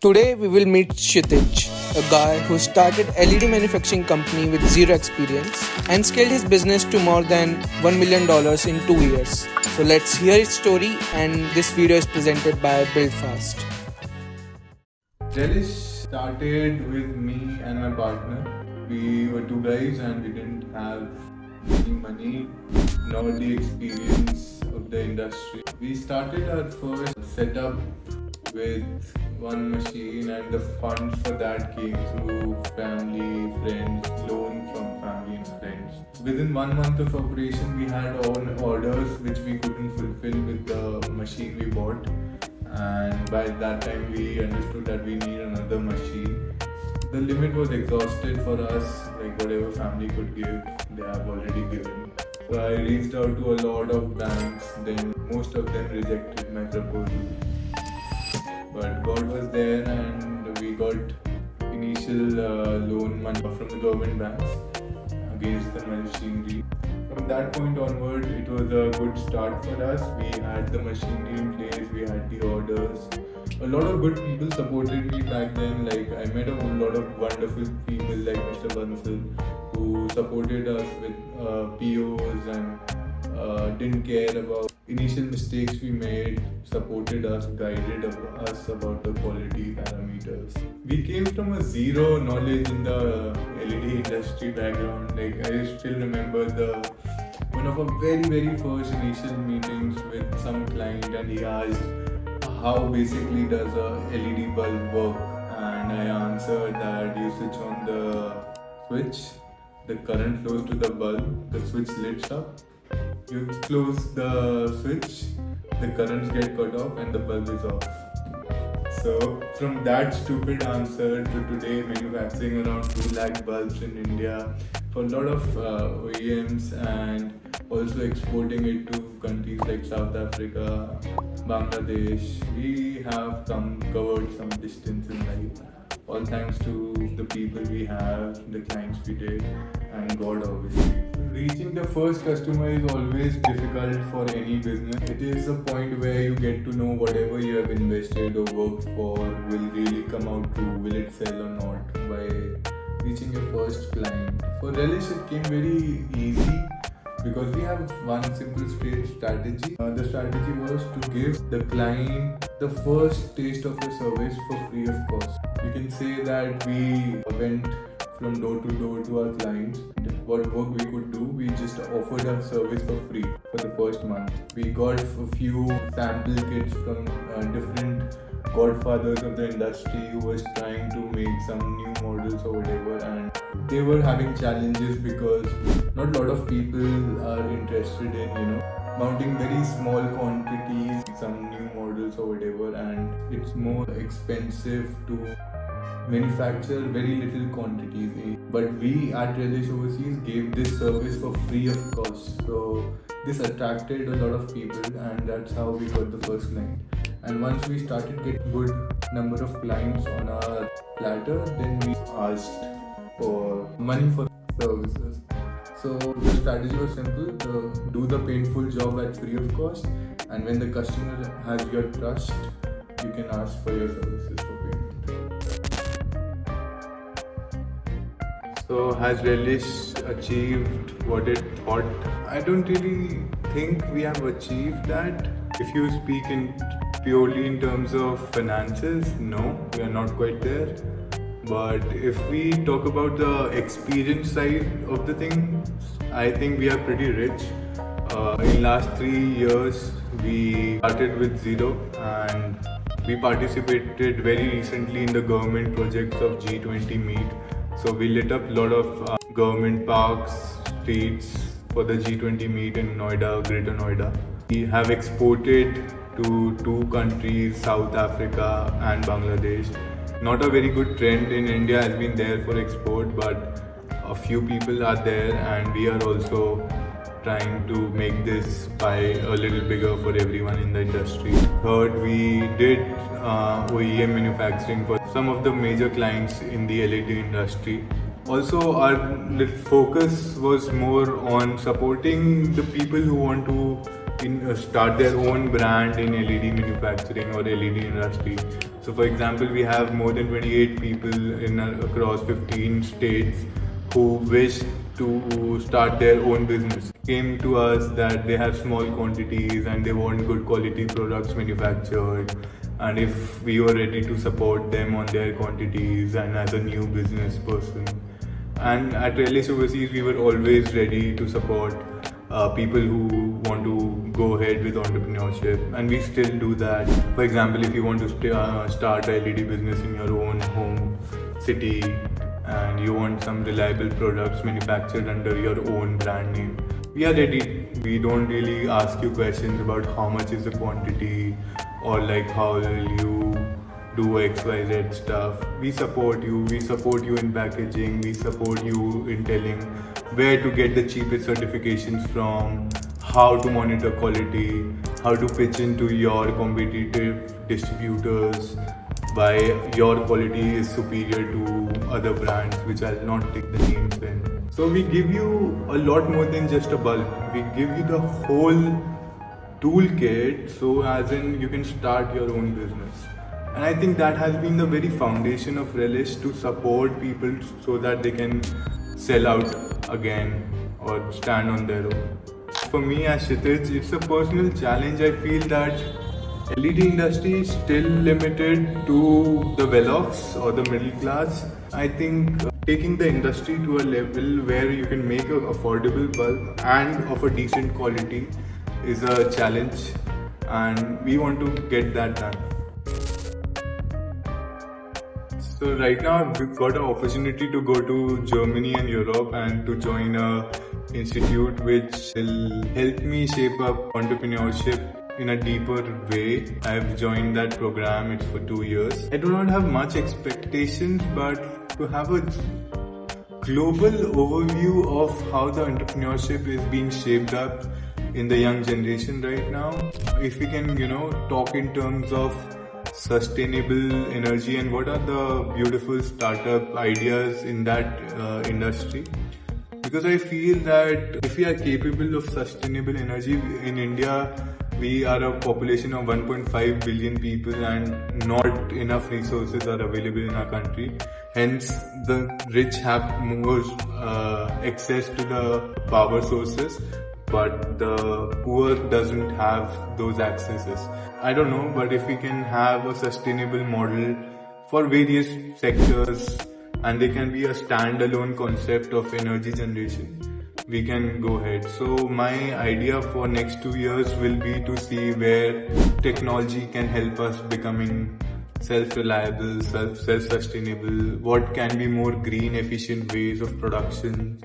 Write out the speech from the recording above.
Today we will meet Kshitij, a guy who started LED manufacturing company with zero experience and scaled his business to more than $1 million in 2 years. So let's hear his story, and this video is presented by Buildfast. Relish started with me and my partner. We were two guys and we didn't have any money nor the experience of the industry. We started our first setup with one machine, and the funds for that came through family, friends, loan from family and friends. Within 1 month of operation, we had own orders which we couldn't fulfill with the machine we bought. And by that time we understood that we need another machine. The limit was exhausted for us, like whatever family could give, they have already given. So I reached out to a lot of banks, then most of them rejected my proposal. But God was there and we got initial loan money from the government banks against the machinery. From that point onward, it was a good start for us. We had the machinery in place, we had the orders. A lot of good people supported me back then. Like I met a lot of wonderful people like Mr. Bansal, who supported us with POs and didn't care about initial mistakes we made, supported us, guided us about the quality parameters. We came from a zero knowledge in the LED industry background. Like I still remember one of our very first initial meetings with some client, and he asked how basically does a LED bulb work, and I answered that you switch on the switch, the current flows to the bulb, the switch lights up. You close the switch, the currents get cut off and the bulb is off. So from that stupid answer to today manufacturing around 2 lakh bulbs in India for a lot of OEMs, and also exporting it to countries like South Africa, Bangladesh, we have covered some distance in life. All thanks to the people we have, the clients we did, and God obviously. Reaching the first customer is always difficult for any business. It is a point where you get to know whatever you have invested or worked for will really come out true, will it sell or not, by reaching your first client. For Relish, it came very easy because we have one simple straight strategy. The strategy was to give the client the first taste of the service for free of cost. You can say that we went from door to door to our clients. What work we could do, we just offered our service for free for the first month. We got a few sample kits from different godfathers of the industry who was trying to make some new models or whatever, and they were having challenges because not a lot of people are interested in mounting very small quantities, some new models or whatever, and it's more expensive to manufacture very little quantities. But we at Relish Overseas gave this service for free of cost. So this attracted a lot of people, and that's how we got the first client. And once we started getting good number of clients on our platter, then we asked for money for services. So the strategy was simple: do the painful job at free of cost, and when the customer has your trust, you can ask for your services for payment. So has Relish achieved what it thought? I don't really think we have achieved that. If you speak purely in terms of finances, no, we are not quite there. But if we talk about the experience side of the thing, I think we are pretty rich. In last 3 years, we started with zero, and we participated very recently in the government projects of G20 Meet. So we lit up a lot of government parks, streets for the G20 Meet in Noida, Greater Noida. We have exported to 2 countries, South Africa and Bangladesh. Not a very good trend in India has been there for export, but a few people are there, and we are also trying to make this pie a little bigger for everyone in the industry. Third, we did OEM manufacturing for some of the major clients in the LED industry. Also, our focus was more on supporting the people who want to start their own brand in LED manufacturing or LED industry. So for example, we have more than 28 people across 15 states who wish to start their own business. Came to us that they have small quantities and they want good quality products manufactured, and if we were ready to support them on their quantities and as a new business person. And at Relish Overseas, we were always ready to support people who want to go ahead with entrepreneurship, and we still do that. For example, if you want to start a LED business in your own home city and you want some reliable products manufactured under your own brand name, we are ready. We don't really ask you questions about how much is the quantity or like how will you do XYZ stuff. We support you in packaging, we support you in telling where to get the cheapest certifications from, how to monitor quality, how to pitch into your competitive distributors why your quality is superior to other brands, which I'll not take the names in. So we give you a lot more than just a bulb. We give you the whole toolkit, so as in you can start your own business. And I think that has been the very foundation of Relish, to support people so that they can sell out again or stand on their own. For me as Kshitij, it's a personal challenge. I feel that LED industry is still limited to the well-offs or the middle class. I think taking the industry to a level where you can make an affordable bulb and of a decent quality is a challenge, and we want to get that done. So right now we've got an opportunity to go to Germany and Europe and to join a institute which will help me shape up entrepreneurship in a deeper way. I've joined that program, it's for 2 years. I do not have much expectations, but to have a global overview of how the entrepreneurship is being shaped up in the young generation right now. If we can, talk in terms of sustainable energy and what are the beautiful startup ideas in that industry. Because I feel that if we are capable of sustainable energy in India, we are a population of 1.5 billion people and not enough resources are available in our country. Hence, the rich have more access to the power sources, but the poor doesn't have those accesses. I don't know, but if we can have a sustainable model for various sectors and they can be a standalone concept of energy generation, we can go ahead. So my idea for next 2 years will be to see where technology can help us becoming self-reliable, self-sustainable, what can be more green efficient ways of production.